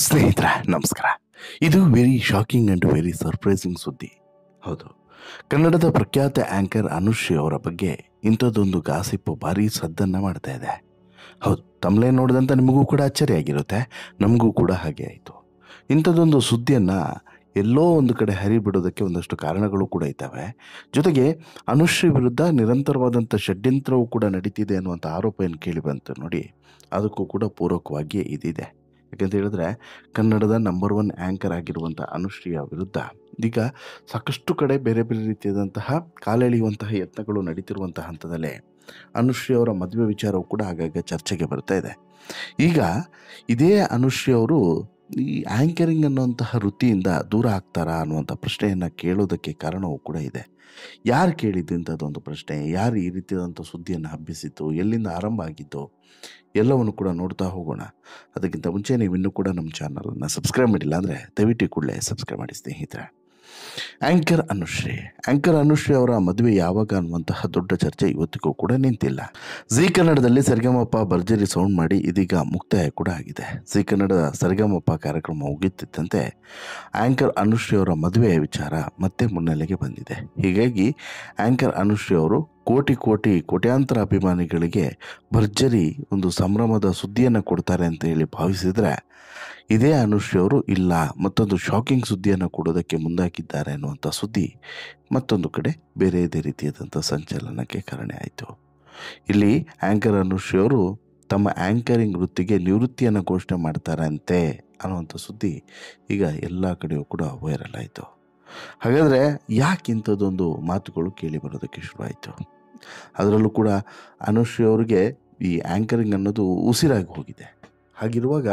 ಸ್ನೇಹಿತರೆ ನಮಸ್ಕಾರ. ಇದು very shocking and very surprising ಸುದ್ದಿ. ಹೌದು, ಕನ್ನಡದ ಪ್ರಖ್ಯಾತ ಆಂಕರ್ ಅನುಶ್ರೀ ಅವರ ಬಗ್ಗೆ ಇಂಥದ್ದೊಂದು ಗಾಸಿಪ್ಪು ಭಾರಿ ಸದ್ದನ್ನು ಮಾಡ್ತಾ ಇದೆ. ಹೌದು, ತಮ್ಮಲೇ ನೋಡಿದಂಥ ನಿಮಗೂ ಕೂಡ ಅಚ್ಚರಿ ಆಗಿರುತ್ತೆ, ನಮಗೂ ಕೂಡ ಹಾಗೆ ಆಯಿತು. ಇಂಥದ್ದೊಂದು ಸುದ್ದಿಯನ್ನು ಎಲ್ಲೋ ಒಂದು ಕಡೆ ಹರಿಬಿಡೋದಕ್ಕೆ ಒಂದಷ್ಟು ಕಾರಣಗಳು ಕೂಡ ಇದ್ದಾವೆ. ಜೊತೆಗೆ ಅನುಶ್ರೀ ವಿರುದ್ಧ ನಿರಂತರವಾದಂಥ ಷಡ್ಯಂತ್ರವೂ ಕೂಡ ನಡೀತಿದೆ ಅನ್ನುವಂಥ ಆರೋಪ ಏನು ಕೇಳಿ ಬಂತು ನೋಡಿ, ಅದಕ್ಕೂ ಕೂಡ ಪೂರಕವಾಗಿ ಇದಿದೆ. ಯಾಕಂತ ಹೇಳಿದ್ರೆ ಕನ್ನಡದ ನಂಬರ್ 1 ಆ್ಯಂಕರ್ ಆಗಿರುವಂಥ ಅನುಶ್ರೀಯ ವಿರುದ್ಧ ಈಗ ಸಾಕಷ್ಟು ಕಡೆ ಬೇರೆ ಬೇರೆ ರೀತಿಯಾದಂತಹ ಕಾಲೆಳೆಯುವಂತಹ ಯತ್ನಗಳು ನಡೀತಿರುವಂತಹ ಹಂತದಲ್ಲೇ ಅನುಶ್ರೀ ಅವರ ಮದುವೆ ವಿಚಾರವೂ ಕೂಡ ಆಗಾಗ ಚರ್ಚೆಗೆ ಬರ್ತಾ ಇದೆ. ಈಗ ಇದೇ ಅನುಶ್ರೀ ಅವರು ಈ ಆ್ಯಂಕರಿಂಗ್ ಅನ್ನುವಂತಹ ವೃತ್ತಿಯಿಂದ ದೂರ ಆಗ್ತಾರಾ ಅನ್ನುವಂಥ ಪ್ರಶ್ನೆಯನ್ನು ಕೇಳೋದಕ್ಕೆ ಕಾರಣವೂ ಕೂಡ ಇದೆ. ಯಾರು ಕೇಳಿದ್ದು ಇಂಥದ್ದೊಂದು ಪ್ರಶ್ನೆ, ಯಾರು ಈ ರೀತಿಯಾದಂಥ ಸುದ್ದಿಯನ್ನು ಹಬ್ಬಿಸಿತ್ತು, ಎಲ್ಲಿಂದ ಆರಂಭ ಆಗಿತ್ತು, ಎಲ್ಲವನ್ನು ಕೂಡ ನೋಡ್ತಾ ಹೋಗೋಣ. ಅದಕ್ಕಿಂತ ಮುಂಚೆ ನೀವು ಇನ್ನೂ ಕೂಡ ನಮ್ಮ ಚಾನಲನ್ನು ಸಬ್ಸ್ಕ್ರೈಬ್ ಮಾಡಿಲ್ಲ ಅಂದರೆ ದಯವಿಟ್ಟು ಕೂಡಲೇ ಸಬ್ಸ್ಕ್ರೈಬ್ ಮಾಡಿ ಸ್ನೇಹಿತರೆ. ಆ್ಯಂಕರ್ ಅನುಶ್ರೀ ಅವರ ಮದುವೆ ಯಾವಾಗ ಅನ್ನುವಂತಹ ದೊಡ್ಡ ಚರ್ಚೆ ಇವತ್ತಿಗೂ ಕೂಡ ನಿಂತಿಲ್ಲ. ಜಿ ಕನ್ನಡದಲ್ಲಿ ಸರಿಗಮಪ ಭರ್ಜರಿ ಸೌಂಡ್ ಮಾಡಿ ಇದೀಗ ಮುಕ್ತಾಯ ಕೂಡ ಆಗಿದೆ. ಜಿ ಕನ್ನಡದ ಸರಿಗಮಪ ಕಾರ್ಯಕ್ರಮ ಮುಗಿಯುತ್ತಿದ್ದಂತೆ ಆ್ಯಂಕರ್ ಅನುಶ್ರೀ ಅವರ ಮದುವೆಯ ವಿಚಾರ ಮತ್ತೆ ಮುನ್ನೆಲೆಗೆ ಬಂದಿದೆ. ಹೀಗಾಗಿ ಆ್ಯಂಕರ್ ಅನುಶ್ರೀ ಅವರು ಕೋಟ್ಯಾಂತರ ಅಭಿಮಾನಿಗಳಿಗೆ ಭರ್ಜರಿ ಒಂದು ಸಂಭ್ರಮದ ಸುದ್ದಿಯನ್ನು ಕೊಡ್ತಾರೆ ಅಂತ ಹೇಳಿ ಭಾವಿಸಿದರೆ, ಇದೇ ಅನುಶ್ರೀ ಅವರು ಇಲ್ಲ, ಮತ್ತೊಂದು ಶಾಕಿಂಗ್ ಸುದ್ದಿಯನ್ನು ಕೊಡೋದಕ್ಕೆ ಮುಂದಾಕಿದ್ದಾರೆ ಅನ್ನುವಂಥ ಸುದ್ದಿ ಮತ್ತೊಂದು ಕಡೆ ಬೇರೆಯದೇ ರೀತಿಯಾದಂಥ ಸಂಚಲನಕ್ಕೆ ಕಾರಣ ಆಯಿತು. ಇಲ್ಲಿ ಆ್ಯಂಕರ್ ಅನುಶ್ರೀ ಅವರು ತಮ್ಮ ಆ್ಯಂಕರಿಂಗ್ ವೃತ್ತಿಗೆ ನಿವೃತ್ತಿಯನ್ನು ಘೋಷಣೆ ಮಾಡ್ತಾರಂತೆ ಅನ್ನುವಂಥ ಸುದ್ದಿ ಈಗ ಎಲ್ಲ ಕಡೆಯೂ ಕೂಡ ವೈರಲ್ ಆಯಿತು. ಹಾಗಾದರೆ ಯಾಕೆ ಇಂಥದ್ದೊಂದು ಮಾತುಗಳು ಕೇಳಿ ಬರೋದಕ್ಕೆ ಶುರುವಾಯಿತು? ಅದರಲ್ಲೂ ಕೂಡ ಅನುಶ್ರೀ ಅವರಿಗೆ ಈ ಆ್ಯಂಕರಿಂಗ್ ಅನ್ನೋದು ಉಸಿರಾಗಿ ಹೋಗಿದೆ. ಹಾಗಿರುವಾಗ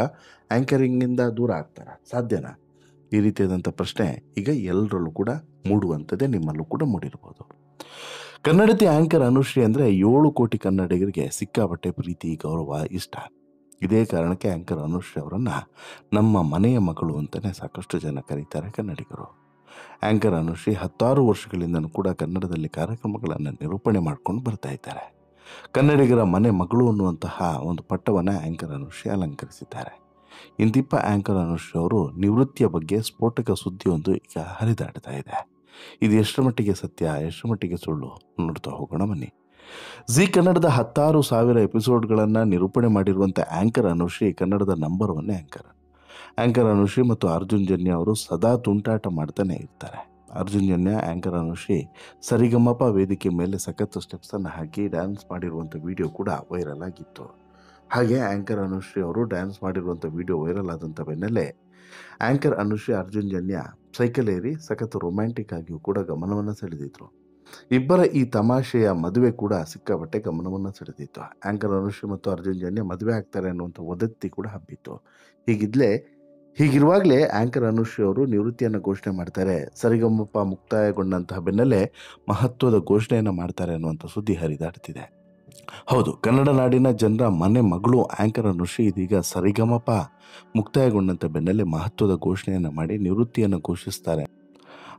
ಆ್ಯಂಕರಿಂಗಿಂದ ದೂರ ಆಗ್ತಾರಾ? ಸಾಧ್ಯನಾ? ಈ ರೀತಿಯಾದಂಥ ಪ್ರಶ್ನೆ ಈಗ ಎಲ್ಲರಲ್ಲೂ ಕೂಡ ಮೂಡುವಂಥದ್ದೇ, ನಿಮ್ಮಲ್ಲೂ ಕೂಡ ಮೂಡಿರ್ಬೋದು. ಕನ್ನಡತಿ ಆ್ಯಂಕರ್ ಅನುಶ್ರೀ ಅಂದರೆ 7 ಕೋಟಿ ಕನ್ನಡಿಗರಿಗೆ ಸಿಕ್ಕಾಪಟ್ಟೆ ಪ್ರೀತಿ, ಗೌರವ, ಇಷ್ಟ. ಇದೇ ಕಾರಣಕ್ಕೆ ಆ್ಯಂಕರ್ ಅನುಶ್ರೀ ಅವರನ್ನು ನಮ್ಮ ಮನೆಯ ಮಗಳು ಅಂತಲೇ ಸಾಕಷ್ಟು ಜನ ಕರೀತಾರೆ ಕನ್ನಡಿಗರು. ಆ್ಯಂಕರ್ ಅನುಶ್ರೀ 10 ವರ್ಷಗಳಿಂದಲೂ ಕೂಡ ಕನ್ನಡದಲ್ಲಿ ಕಾರ್ಯಕ್ರಮಗಳನ್ನು ನಿರೂಪಣೆ ಮಾಡ್ಕೊಂಡು ಬರ್ತಾ ಇದ್ದಾರೆ. ಕನ್ನಡಿಗರ ಮನೆ ಮಗಳು ಅನ್ನುವಂತಹ ಒಂದು ಪಟ್ಟವನ್ನು ಆ್ಯಂಕರ್ ಅನುಶ್ರೀ ಅಲಂಕರಿಸಿದ್ದಾರೆ. ಇಂತಿಪ್ಪ ಆ್ಯಂಕರ್ ಅನುಶ್ರೀ ಅವರು ನಿವೃತ್ತಿಯ ಬಗ್ಗೆ ಸ್ಫೋಟಕ ಸುದ್ದಿಯೊಂದು ಈಗ ಹರಿದಾಡ್ತಾ ಇದೆ. ಇದು ಎಷ್ಟರ ಮಟ್ಟಿಗೆ ಸತ್ಯ, ಎಷ್ಟರ ಮಟ್ಟಿಗೆ ಸುಳ್ಳು ನೋಡ್ತಾ ಹೋಗೋಣ ಬನ್ನಿ. ಜಿ ಕನ್ನಡದ 16,000 ಎಪಿಸೋಡ್ಗಳನ್ನು ನಿರೂಪಣೆ ಮಾಡಿರುವಂಥ ಆ್ಯಂಕರ್ ಅನುಶ್ರೀ ಕನ್ನಡದ ನಂಬರ್ 1 ಆ್ಯಂಕರ್. ಆ್ಯಂಕರ್ ಅನುಶ್ರೀ ಮತ್ತು ಅರ್ಜುನ್ ಜನ್ಯ ಅವರು ಸದಾ ತುಂಟಾಟ ಮಾಡ್ತಾನೆ ಇರ್ತಾರೆ. ಅರ್ಜುನ್ ಜನ್ಯ ಆ್ಯಂಕರ್ ಅನುಶ್ರೀ ಸರಿಗಮಪ ವೇದಿಕೆ ಮೇಲೆ ಸಖತ್ ಸ್ಟೆಪ್ಸನ್ನು ಹಾಕಿ ಡ್ಯಾನ್ಸ್ ಮಾಡಿರುವಂಥ ವಿಡಿಯೋ ಕೂಡ ವೈರಲ್ ಆಗಿತ್ತು. ಹಾಗೆ ಆ್ಯಂಕರ್ ಅನುಶ್ರೀ ಅವರು ಡ್ಯಾನ್ಸ್ ಮಾಡಿರುವಂಥ ವಿಡಿಯೋ ವೈರಲ್ ಆದಂಥ ಬೆನ್ನಲ್ಲೇ ಆ್ಯಂಕರ್ ಅನುಶ್ರೀ ಅರ್ಜುನ್ ಜನ್ಯ ಸೈಕಲ್ ಏರಿ ಸಖತ್ ರೊಮ್ಯಾಂಟಿಕ್ ಆಗಿಯೂ ಕೂಡ ಗಮನವನ್ನು ಸೆಳೆದಿದ್ರು. ಇಬ್ಬರ ಈ ತಮಾಷೆಯ ಮದುವೆ ಕೂಡ ಸಿಕ್ಕಾಪಟ್ಟೆ ಗಮನವನ್ನು ಸೆಳೆದಿತ್ತು. ಆ್ಯಂಕರ್ ಅನುಶ್ರೀ ಮತ್ತು ಅರ್ಜುನ್ ಜನ್ಯ ಮದುವೆ ಆಗ್ತಾರೆ ಅನ್ನುವಂಥ ವದಂತಿ ಕೂಡ ಹಬ್ಬಿತ್ತು. ಹೀಗಿರುವಾಗಲೇ ಆ್ಯಂಕರ್ ಅನುಶ್ರೀ ಅವರು ನಿವೃತ್ತಿಯನ್ನು ಘೋಷಣೆ ಮಾಡ್ತಾರೆ. ಸರಿಗಮಪ ಮುಕ್ತಾಯಗೊಂಡಂತಹ ಬೆನ್ನಲ್ಲೇ ಮಹತ್ವದ ಘೋಷಣೆಯನ್ನು ಮಾಡ್ತಾರೆ ಅನ್ನುವಂಥ ಸುದ್ದಿ ಹರಿದಾಡ್ತಿದೆ. ಹೌದು, ಕನ್ನಡ ನಾಡಿನ ಜನರ ಮನೆ ಮಗಳು ಆ್ಯಂಕರ್ ಅನುಶ್ರೀ ಇದೀಗ ಸರಿಗಮಪ ಮುಕ್ತಾಯಗೊಂಡಂಥ ಬೆನ್ನಲ್ಲೇ ಮಹತ್ವದ ಘೋಷಣೆಯನ್ನು ಮಾಡಿ ನಿವೃತ್ತಿಯನ್ನು ಘೋಷಿಸ್ತಾರೆ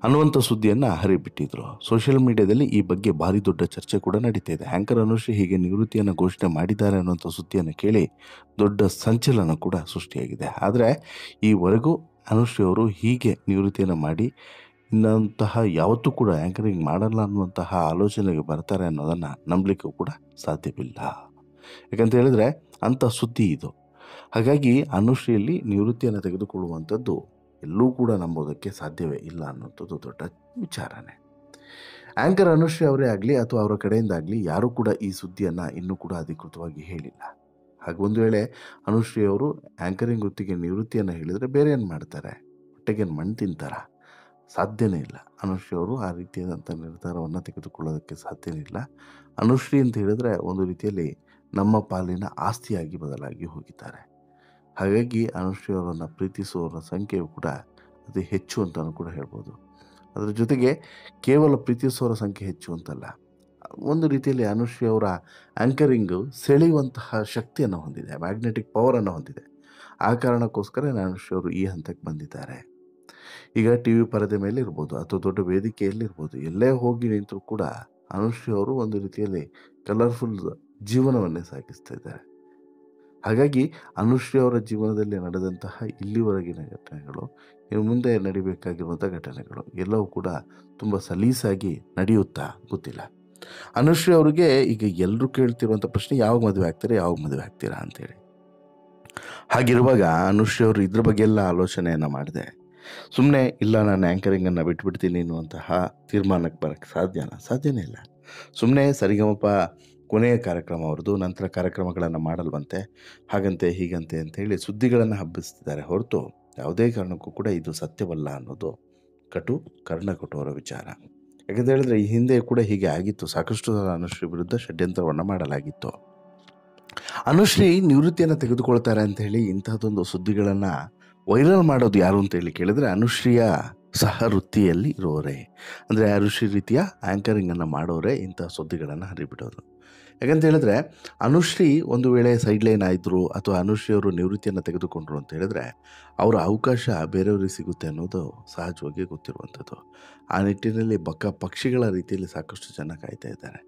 ಅನ್ನುವಂಥ ಸುದ್ದಿಯನ್ನು ಹರಿಬಿಟ್ಟಿದ್ರು. ಸೋಷಿಯಲ್ ಮೀಡಿಯಾದಲ್ಲಿ ಈ ಬಗ್ಗೆ ಭಾರಿ ದೊಡ್ಡ ಚರ್ಚೆ ಕೂಡ ನಡೀತಾ ಇದೆ. ಆ್ಯಂಕರ್ ಅನುಶ್ರೀ ಹೀಗೆ ನಿವೃತ್ತಿಯನ್ನು ಘೋಷಣೆ ಮಾಡಿದ್ದಾರೆ ಅನ್ನುವಂಥ ಸುದ್ದಿಯನ್ನು ಕೇಳಿ ದೊಡ್ಡ ಸಂಚಲನ ಕೂಡ ಸೃಷ್ಟಿಯಾಗಿದೆ. ಆದರೆ ಈವರೆಗೂ ಅನುಶ್ರೀ ಅವರು ಹೀಗೆ ನಿವೃತ್ತಿಯನ್ನು ಮಾಡಿ ಇನ್ನಂತಹ ಯಾವತ್ತೂ ಕೂಡ ಆ್ಯಂಕರಿಂಗ್ ಮಾಡಲ್ಲ ಅನ್ನುವಂತಹ ಆಲೋಚನೆಗೆ ಬರ್ತಾರೆ ಅನ್ನೋದನ್ನು ನಂಬಲಿಕ್ಕೂ ಕೂಡ ಸಾಧ್ಯವಿಲ್ಲ. ಯಾಕಂತ ಹೇಳಿದ್ರೆ ಅಂಥ ಸುದ್ದಿ ಇದು. ಹಾಗಾಗಿ ಅನುಶ್ರೀಯಲ್ಲಿ ನಿವೃತ್ತಿಯನ್ನು ತೆಗೆದುಕೊಳ್ಳುವಂಥದ್ದು ಎಲ್ಲೂ ಕೂಡ ನಂಬೋದಕ್ಕೆ ಸಾಧ್ಯವೇ ಇಲ್ಲ ಅನ್ನೋಂಥದ್ದು ದೊಡ್ಡ ವಿಚಾರನೇ. ಆ್ಯಂಕರ್ ಅನುಶ್ರೀ ಅವರೇ ಆಗಲಿ ಅಥವಾ ಅವರ ಕಡೆಯಿಂದ ಆಗಲಿ ಯಾರೂ ಕೂಡ ಈ ಸುದ್ದಿಯನ್ನು ಇನ್ನೂ ಕೂಡ ಅಧಿಕೃತವಾಗಿ ಹೇಳಿಲ್ಲ. ಹಾಗೆ ಒಂದು ವೇಳೆ ಅನುಶ್ರೀ ಅವರು ಆ್ಯಂಕರಿಂಗ್ ವೃತ್ತಿಗೆ ನಿವೃತ್ತಿಯನ್ನು ಹೇಳಿದರೆ ಬೇರೆ ಏನು ಮಾಡ್ತಾರೆ? ಹೊಟ್ಟೆಗೇನು ಮಣ್ಣು ತಿಂತಾರ? ಸಾಧ್ಯನೇ ಇಲ್ಲ. ಅನುಶ್ರೀ ಅವರು ಆ ರೀತಿಯಾದಂಥ ನಿರ್ಧಾರವನ್ನು ತೆಗೆದುಕೊಳ್ಳೋದಕ್ಕೆ ಸಾಧ್ಯನೇ ಇಲ್ಲ. ಅನುಶ್ರೀ ಅಂತ ಹೇಳಿದ್ರೆ ಒಂದು ರೀತಿಯಲ್ಲಿ ನಮ್ಮ ಪಾಲಿನ ಆಸ್ತಿಯಾಗಿ ಬದಲಾಗಿ ಹೋಗಿದ್ದಾರೆ. ಹಾಗಾಗಿ ಅನುಶ್ರೀ ಅವರನ್ನು ಪ್ರೀತಿಸುವವರ ಸಂಖ್ಯೆಯು ಕೂಡ ಅತಿ ಹೆಚ್ಚು ಅಂತಲೂ ಕೂಡ ಹೇಳ್ಬೋದು. ಅದರ ಜೊತೆಗೆ ಕೇವಲ ಪ್ರೀತಿಸುವವರ ಸಂಖ್ಯೆ ಹೆಚ್ಚು ಅಂತಲ್ಲ, ಒಂದು ರೀತಿಯಲ್ಲಿ ಅನುಶ್ರೀ ಅವರ ಆ್ಯಂಕರಿಂಗು ಸೆಳೆಯುವಂತಹ ಶಕ್ತಿಯನ್ನು ಹೊಂದಿದೆ, ಮ್ಯಾಗ್ನೆಟಿಕ್ ಪವರನ್ನು ಹೊಂದಿದೆ. ಆ ಕಾರಣಕ್ಕೋಸ್ಕರ ಅನುಶ್ರೀ ಅವರು ಈ ಹಂತಕ್ಕೆ ಬಂದಿದ್ದಾರೆ. ಈಗ ಟಿ ವಿ ಪರದೆ ಮೇಲೆ ಇರ್ಬೋದು ಅಥವಾ ದೊಡ್ಡ ವೇದಿಕೆಯಲ್ಲಿರ್ಬೋದು, ಎಲ್ಲೇ ಹೋಗಿ ನಿಂತರೂ ಕೂಡ ಅನುಶ್ರೀ ಅವರು ಒಂದು ರೀತಿಯಲ್ಲಿ ಕಲರ್ಫುಲ್ ಜೀವನವನ್ನೇ ಸಾಗಿಸ್ತಾ ಇದ್ದಾರೆ. ಹಾಗಾಗಿ ಅನುಶ್ರೀ ಅವರ ಜೀವನದಲ್ಲಿ ನಡೆದಂತಹ ಇಲ್ಲಿವರೆಗಿನ ಘಟನೆಗಳು, ಇನ್ನು ಮುಂದೆ ನಡಿಬೇಕಾಗಿರುವಂಥ ಘಟನೆಗಳು ಎಲ್ಲವೂ ಕೂಡ ತುಂಬ ಸಲೀಸಾಗಿ ನಡೆಯುತ್ತಾ ಗೊತ್ತಿಲ್ಲ. ಅನುಶ್ರೀ ಅವರಿಗೆ ಈಗ ಎಲ್ಲರೂ ಕೇಳ್ತಿರುವಂಥ ಪ್ರಶ್ನೆ, ಯಾವಾಗ ಮದುವೆ ಆಗ್ತೀರಾ, ಯಾವಾಗ ಮದುವೆ ಆಗ್ತೀರಾ ಅಂತೇಳಿ. ಹಾಗಿರುವಾಗ ಅನುಶ್ರೀ ಅವರು ಇದ್ರ ಬಗ್ಗೆ ಎಲ್ಲ ಆಲೋಚನೆಯನ್ನು ಮಾಡಿದೆ. ಸುಮ್ಮನೆ ಇಲ್ಲ ನಾನು ಆ್ಯಂಕರಿಂಗನ್ನು ಬಿಟ್ಬಿಡ್ತೀನಿ ಅನ್ನುವಂತಹ ತೀರ್ಮಾನಕ್ಕೆ ಬರೋಕ್ಕೆ ಸಾಧ್ಯನೇ ಇಲ್ಲ. ಸುಮ್ಮನೆ ಸರಿಗಮಪ ಕೊನೆಯ ಕಾರ್ಯಕ್ರಮ ಅವ್ರದ್ದು, ನಂತರ ಕಾರ್ಯಕ್ರಮಗಳನ್ನು ಮಾಡಲ್ವಂತೆ, ಹಾಗಂತೆ ಹೀಗಂತೆ ಅಂಥೇಳಿ ಸುದ್ದಿಗಳನ್ನು ಹಬ್ಬಿಸ್ತಿದ್ದಾರೆ ಹೊರತು ಯಾವುದೇ ಕಾರಣಕ್ಕೂ ಕೂಡ ಇದು ಸತ್ಯವಲ್ಲ ಅನ್ನೋದು ಕರ್ಣಕಟುವರ ವಿಚಾರ. ಯಾಕಂತ ಹೇಳಿದ್ರೆ ಈ ಹಿಂದೆ ಕೂಡ ಹೀಗೆ ಆಗಿತ್ತು. ಸಾಕಷ್ಟು ಸಲ ಅನುಶ್ರೀ ವಿರುದ್ಧ ಷಡ್ಯಂತ್ರವನ್ನು ಮಾಡಲಾಗಿತ್ತು. ಅನುಶ್ರೀ ನಿವೃತ್ತಿಯನ್ನು ತೆಗೆದುಕೊಳ್ತಾರೆ ಅಂತ ಹೇಳಿ ಇಂತಹದೊಂದು ಸುದ್ದಿಗಳನ್ನು ವೈರಲ್ ಮಾಡೋದು ಯಾರು ಅಂತೇಳಿ ಕೇಳಿದ್ರೆ ಅನುಶ್ರೀಯ ಸಹ ವೃತ್ತಿಯಲ್ಲಿ ಇರೋರೇ, ಅಂದರೆ ಅನುಶ್ರೀ ರೀತಿಯ ಆ್ಯಂಕರಿಂಗನ್ನು ಮಾಡೋರೇ ಇಂತಹ ಸುದ್ದಿಗಳನ್ನು ಹರಿಬಿಡೋದು. ಯಾಕಂತ ಹೇಳಿದ್ರೆ ಅನುಶ್ರೀ ಒಂದು ವೇಳೆ ಸೈಡ್ಲೈನ್ ಆಯಿತು ಅಥವಾ ಅನುಶ್ರೀ ಅವರು ನಿವೃತ್ತಿಯನ್ನು ತೆಗೆದುಕೊಂಡ್ರು ಅಂತ ಹೇಳಿದ್ರೆ ಅವರ ಅವಕಾಶ ಬೇರೆಯವ್ರಿಗೆ ಸಿಗುತ್ತೆ ಅನ್ನೋದು ಸಹಜವಾಗಿ ಗೊತ್ತಿರುವಂಥದ್ದು. ಆ ನಿಟ್ಟಿನಲ್ಲಿ ಪಕ್ಷಿಗಳ ರೀತಿಯಲ್ಲಿ ಸಾಕಷ್ಟು ಜನ ಕಾಯ್ತಾ ಇದ್ದಾರೆ.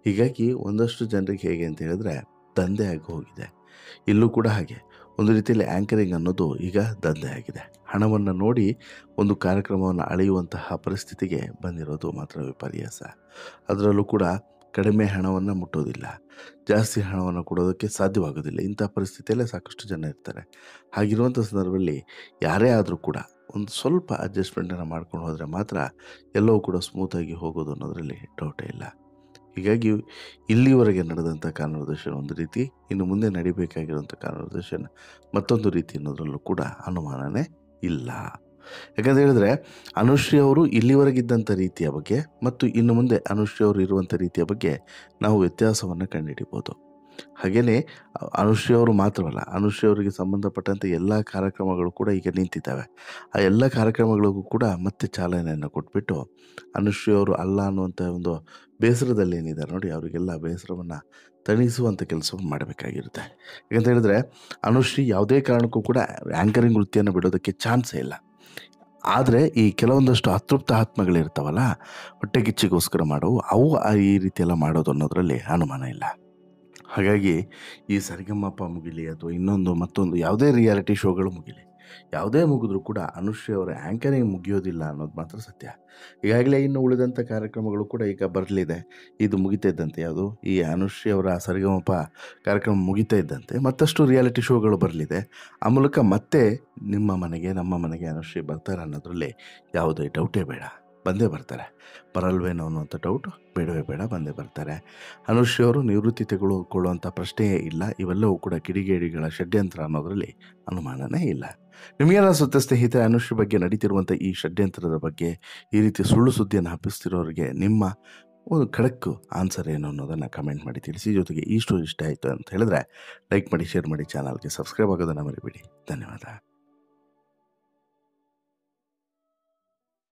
ಹೀಗಾಗಿ ಒಂದಷ್ಟು ಜನರಿಗೆ ಹೇಗೆ ಅಂತ ಹೇಳಿದ್ರೆ ದಂಧೆ ಆಗಿ ಹೋಗಿದೆ. ಇಲ್ಲೂ ಕೂಡ ಹಾಗೆ ಒಂದು ರೀತಿಯಲ್ಲಿ ಆ್ಯಂಕರಿಂಗ್ ಅನ್ನೋದು ಈಗ ದಂಧೆ ಆಗಿದೆ. ಹಣವನ್ನು ನೋಡಿ ಒಂದು ಕಾರ್ಯಕ್ರಮವನ್ನು ಅಳೆಯುವಂತಹ ಪರಿಸ್ಥಿತಿಗೆ ಬಂದಿರೋದು ಮಾತ್ರ ವಿಪರ್ಯಾಸ. ಅದರಲ್ಲೂ ಕೂಡ ಕಡಿಮೆ ಹಣವನ್ನು ಮುಟ್ಟೋದಿಲ್ಲ, ಜಾಸ್ತಿ ಹಣವನ್ನು ಕೊಡೋದಕ್ಕೆ ಸಾಧ್ಯವಾಗೋದಿಲ್ಲ. ಇಂಥ ಪರಿಸ್ಥಿತಿಯಲ್ಲೇ ಸಾಕಷ್ಟು ಜನ ಇರ್ತಾರೆ. ಹಾಗಿರುವಂಥ ಸಂದರ್ಭದಲ್ಲಿ ಯಾರೇ ಆದರೂ ಕೂಡ ಒಂದು ಸ್ವಲ್ಪ ಅಡ್ಜಸ್ಟ್ಮೆಂಟನ್ನು ಮಾಡ್ಕೊಂಡು ಹೋದರೆ ಮಾತ್ರ ಎಲ್ಲವೂ ಕೂಡ ಸ್ಮೂತಾಗಿ ಹೋಗೋದು ಅನ್ನೋದರಲ್ಲಿ ಡೌಟೇ ಇಲ್ಲ. ಹೀಗಾಗಿ ಇಲ್ಲಿವರೆಗೆ ನಡೆದಂಥ ಕಾನ್ವರ್ಸೇಷನ್ ಒಂದು ರೀತಿ, ಇನ್ನು ಮುಂದೆ ನಡಿಬೇಕಾಗಿರುವಂಥ ಕಾನ್ವರ್ಸೇಷನ್ ಮತ್ತೊಂದು ರೀತಿ ಅನ್ನೋದ್ರಲ್ಲೂ ಕೂಡ ಅನುಮಾನನೇ ಇಲ್ಲ. ಯಾಕಂತ ಹೇಳಿದ್ರೆ ಅನುಶ್ರೀ ಅವರು ಇಲ್ಲಿವರೆಗಿದ್ದಂಥ ರೀತಿಯ ಬಗ್ಗೆ ಮತ್ತು ಇನ್ನು ಮುಂದೆ ಅನುಶ್ರೀ ಅವರು ಇರುವಂಥ ರೀತಿಯ ಬಗ್ಗೆ ನಾವು ವ್ಯತ್ಯಾಸವನ್ನು ಕಂಡುಹಿಡಿಬೋದು. ಹಾಗೆಯೇ ಅನುಶ್ರೀ ಅವರು ಮಾತ್ರವಲ್ಲ, ಅನುಶ್ರೀ ಅವರಿಗೆ ಸಂಬಂಧಪಟ್ಟಂತೆ ಎಲ್ಲ ಕಾರ್ಯಕ್ರಮಗಳು ಕೂಡ ಈಗ ನಿಂತಿದ್ದಾವೆ. ಆ ಎಲ್ಲ ಕಾರ್ಯಕ್ರಮಗಳಿಗೂ ಕೂಡ ಮತ್ತೆ ಚಾಲನೆಯನ್ನು ಕೊಟ್ಬಿಟ್ಟು ಅನುಶ್ರೀ ಅವರು ಅಲ್ಲ ಅನ್ನುವಂಥ ಒಂದು ಬೇಸರದಲ್ಲಿ ಏನಿದ್ದಾರೆ ನೋಡಿ, ಅವರಿಗೆಲ್ಲ ಬೇಸರವನ್ನು ತಣಿಸುವಂಥ ಕೆಲಸವನ್ನು ಮಾಡಬೇಕಾಗಿರುತ್ತೆ. ಯಾಕಂತ ಹೇಳಿದ್ರೆ ಅನುಶ್ರೀ ಯಾವುದೇ ಕಾರಣಕ್ಕೂ ಕೂಡ ಆ್ಯಂಕರಿಂಗ್ ವೃತ್ತಿಯನ್ನು ಬಿಡೋದಕ್ಕೆ ಚಾನ್ಸೇ ಇಲ್ಲ. ಆದರೆ ಈ ಕೆಲವೊಂದಷ್ಟು ಅತೃಪ್ತ ಆತ್ಮಗಳಿರ್ತಾವಲ್ಲ, ಹೊಟ್ಟೆ ಕಿಚ್ಚಿಗೋಸ್ಕರ ಮಾಡೋವು, ಅವು ಈ ರೀತಿಯೆಲ್ಲ ಮಾಡೋದು ಅನ್ನೋದರಲ್ಲಿ ಅನುಮಾನ ಇಲ್ಲ. ಹಾಗಾಗಿ ಈ ಸರಿಗಮಪ ಮುಗಿಲಿ ಅಥವಾ ಮತ್ತೊಂದು ಯಾವುದೇ ರಿಯಾಲಿಟಿ ಶೋಗಳು ಮುಗಿಲಿ, ಯಾವುದೇ ಮುಗಿದ್ರೂ ಕೂಡ ಅನುಶ್ರೀ ಅವರ ಆ್ಯಂಕರಿಂಗ್ ಮುಗಿಯೋದಿಲ್ಲ ಅನ್ನೋದು ಮಾತ್ರ ಸತ್ಯ. ಈಗಾಗಲೇ ಇನ್ನು ಉಳಿದಂಥ ಕಾರ್ಯಕ್ರಮಗಳು ಕೂಡ ಈಗ ಬರಲಿದೆ. ಇದು ಮುಗಿತಾ ಇದ್ದಂತೆ, ಯಾವುದು ಈ ಅನುಶ್ರೀ ಅವರ ಸರಿಗಮಪ ಕಾರ್ಯಕ್ರಮ ಮುಗಿತಾ ಇದ್ದಂತೆ ಮತ್ತಷ್ಟು ರಿಯಾಲಿಟಿ ಶೋಗಳು ಬರಲಿದೆ. ಆ ಮೂಲಕ ಮತ್ತೆ ನಿಮ್ಮ ಮನೆಗೆ ನಮ್ಮ ಮನೆಗೆ ಅನುಶ್ರೀ ಬರ್ತಾರೆ ಅನ್ನೋದ್ರಲ್ಲಿ ಯಾವುದೇ ಡೌಟೇ ಬೇಡ. ಬಂದೇ ಬರ್ತಾರೆ. ಬರಲ್ವೇನೋ ಅನ್ನುವಂಥ ಡೌಟು ಬೇಡವೇ ಬೇಡ, ಬಂದೇ ಬರ್ತಾರೆ. ಅನುಶ್ರೀ ಅವರು ನಿವೃತ್ತಿ ತೆಗೆದುಕೊಳ್ಳುವಂಥ ಪ್ರಶ್ನೆಯೇ ಇಲ್ಲ. ಇವೆಲ್ಲವೂ ಕೂಡ ಕಿಡಿಗೇಡಿಗಳ ಷಡ್ಯಂತ್ರ ಅನ್ನೋದರಲ್ಲಿ ಅನುಮಾನನೇ ಇಲ್ಲ. ನಿಮಗೇನಿಸುತ್ತೆ ಸ್ನೇಹಿತರೆ, ಅನುಶ್ರೀ ಬಗ್ಗೆ ನಡೀತಿರುವಂಥ ಈ ಷಡ್ಯಂತ್ರದ ಬಗ್ಗೆ, ಈ ರೀತಿ ಸುಳ್ಳು ಸುದ್ದಿಯನ್ನು ಹಬ್ಬಿಸ್ತಿರೋರಿಗೆ ನಿಮ್ಮ ಒಂದು ಖಡಕ್ ಆನ್ಸರ್ ಏನು ಅನ್ನೋದನ್ನು ಕಮೆಂಟ್ ಮಾಡಿ ತಿಳಿಸಿ. ಜೊತೆಗೆ ಈ ಸ್ಟೋರಿ ಇಷ್ಟ ಆಯಿತು ಅಂತ ಹೇಳಿದ್ರೆ ಲೈಕ್ ಮಾಡಿ, ಶೇರ್ ಮಾಡಿ, ಚಾನಲ್ಗೆ ಸಬ್ಸ್ಕ್ರೈಬ್ ಆಗೋದನ್ನು ಮರಿಬೇಡಿ. ಧನ್ಯವಾದ.